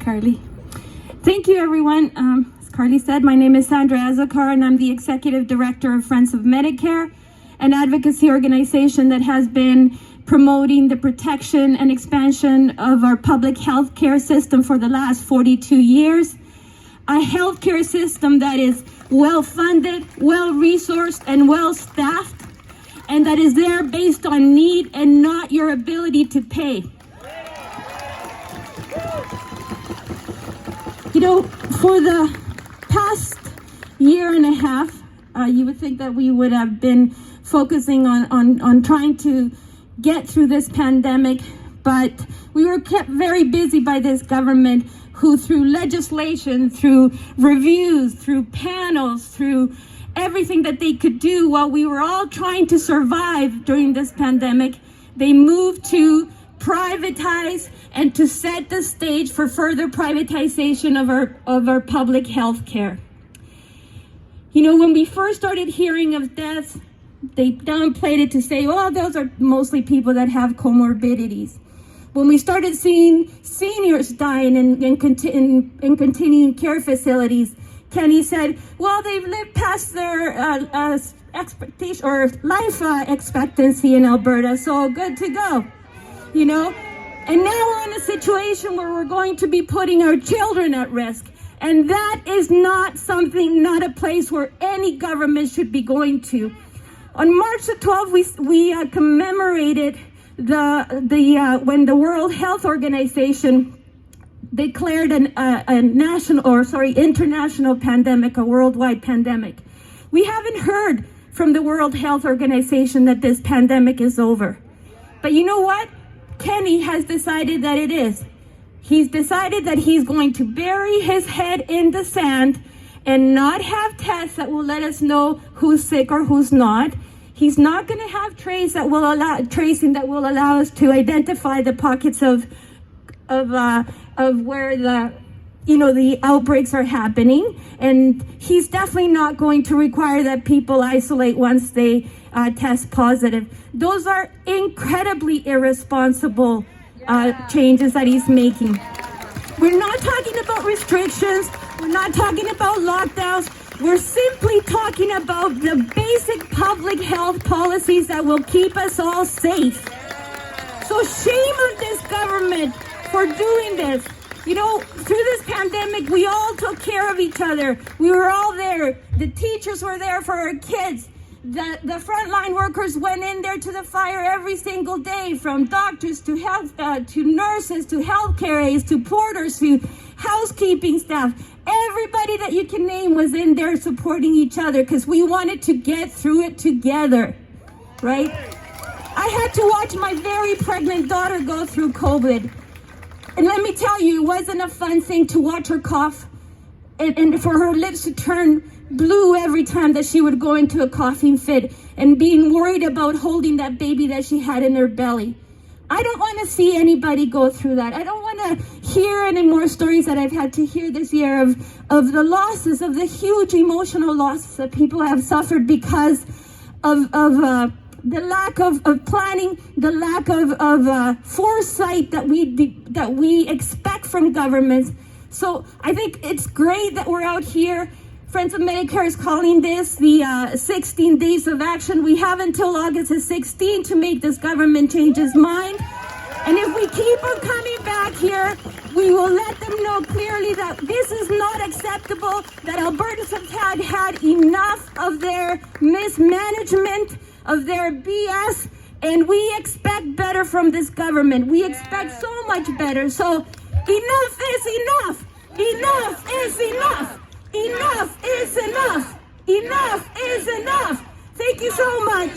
Carly. Thank you, everyone. As Carly said, my name is Sandra Azocar, and I'm the Executive Director of Friends of Medicare, an advocacy organization that has been promoting the protection and expansion of our public health care system for the last 42 years. A healthcare system that is well-funded, well-resourced, and well-staffed, and that is there based on need and not your ability to pay. You know, for the past year and a half, you would think that we would have been focusing on trying to get through this pandemic, but we were kept very busy by this government who, through legislation, through reviews, through panels, through everything that they could do while we were all trying to survive during this pandemic, they moved to privatize and to set the stage for further privatization of our public health care. You know, when we first started hearing of deaths, they downplayed it to say, well, those are mostly people that have comorbidities. When we started seeing seniors dying in continuing care facilities, Kenny said, well, they've lived past their expectation or life expectancy in Alberta, so good to go, you know? And now we're in a situation where we're going to be putting our children at risk. And that is not a place where any government should be going to. On March the 12th, we commemorated when the World Health Organization declared a international pandemic, a worldwide pandemic. We haven't heard from the World Health Organization that this pandemic is over. But you know what? Kenny has decided that it is. He's decided that he's going to bury his head in the sand and not have tests that will let us know who's sick or who's not. He's not going to have tracing that will allow us to identify the pockets of where the outbreaks are happening, and he's definitely not going to require that people isolate once they test positive. Those are incredibly irresponsible changes that he's making. We're not talking about restrictions. We're not talking about lockdowns. We're simply talking about the basic public health policies that will keep us all safe. So shame on this government for doing this. You know, through this pandemic, we all took care of each other. We were all there. The teachers were there for our kids. The frontline workers went in there to the fire every single day, from doctors to to nurses to healthcare aides to porters to housekeeping staff. Everybody that you can name was in there supporting each other because we wanted to get through it together, right? I had to watch my very pregnant daughter go through COVID. And let me tell you, it wasn't a fun thing to watch her cough and for her lips to turn blue every time that she would go into a coughing fit and being worried about holding that baby that she had in her belly. I don't want to see anybody go through that. I don't want to hear any more stories that I've had to hear this year of the losses, of the huge emotional losses that people have suffered because of the lack of planning, the lack of foresight that we expect from governments. So I think it's great that we're out here. Friends of Medicare is calling this the 16 days of action. We have until August the 16th to make this government change its mind. And if we keep on coming back here, we will let them know clearly that this is not acceptable, that Albertans have had enough of their mismanagement, of their BS, and we expect better from this government. We expect so much better. So enough is enough. Enough is enough. Enough is enough. Enough is enough. Thank you so much.